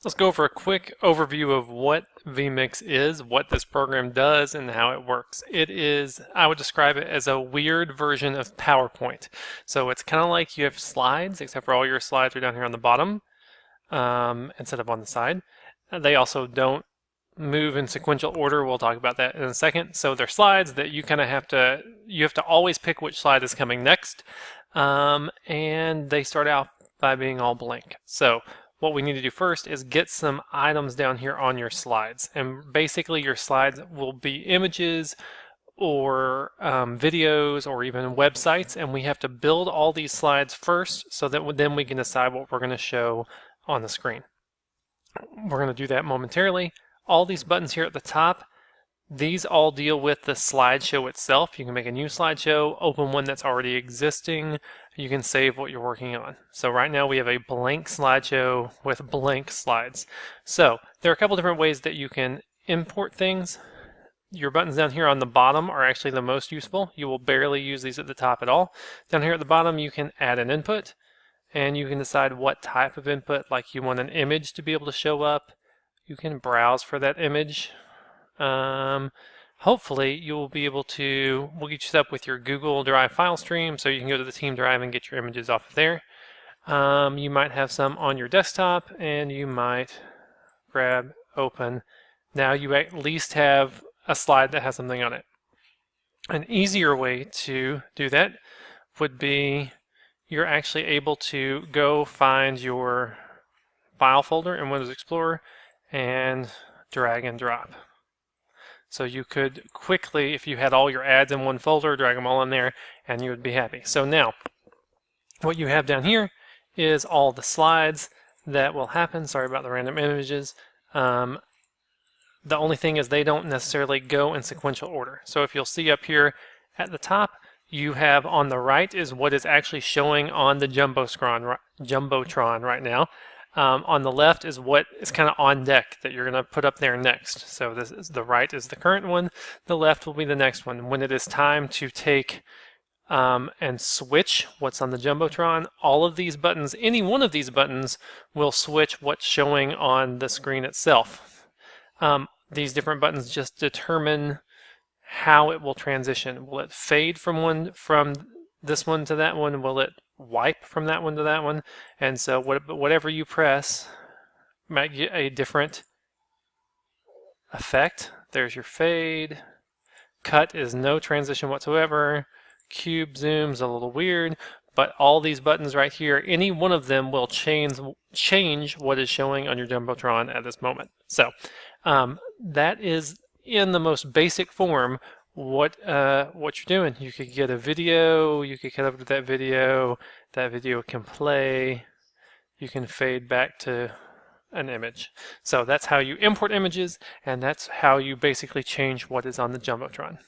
Let's go over a quick overview of what vMix is, what this program does, and how it works. It is, I would describe it as a weird version of PowerPoint. So it's kind of like you have slides, except for all your slides are down here on the bottom instead of on the side. They also don't move in sequential order. We'll talk about that in a second. So they're slides that you kind of have to always pick which slide is coming next, and they start out by being all blank. So what we need to do first is get some items down here on your slides, and basically your slides will be images or videos or even websites, and we have to build all these slides first so that then we can decide what we're going to show on the screen. We're going to do that momentarily. All these buttons here at the top, these all deal with the slideshow itself. You can make a new slideshow, open one that's already existing. You can save what you're working on. So right now we have a blank slideshow with blank slides. So there are a couple different ways that you can import things. Your buttons down here on the bottom are actually the most useful. You will barely use these at the top at all. Down here at the bottom you can add an input, and you can decide what type of input, like you want an image to be able to show up. You can browse for that image. Hopefully you will be able to, we'll get you set up with your Google Drive file stream so you can go to the team drive and get your images off of there. You might have some on your desktop, and you might grab, open. Now you at least have a slide that has something on it. An easier way to do that would be you're actually able to go find your file folder in Windows Explorer and drag and drop. So you could quickly, if you had all your ads in one folder, drag them all in there and you would be happy. So now, what you have down here is all the slides that will happen. Sorry about the random images. The only thing is they don't necessarily go in sequential order. So if you'll see up here at the top, you have on the right is what is actually showing on the Jumbotron right now. On the left is what is kind of on deck that you're going to put up there next. So this is, the right is the current one, the left will be the next one. When it is time to take and switch what's on the Jumbotron, all of these buttons, any one of these buttons will switch what's showing on the screen itself. These different buttons just determine how it will transition. Will it fade from this one to that one? Will it wipe from that one to that one? And so whatever you press might get a different effect. There's your fade. Cut is no transition whatsoever. Cube zoom's a little weird, but all these buttons right here, any one of them will change what is showing on your Jumbotron at this moment. So that is, in the most basic form, what you're doing. You could get a video, you could cut over to that video can play, you can fade back to an image. So that's how you import images, and that's how you basically change what is on the Jumbotron.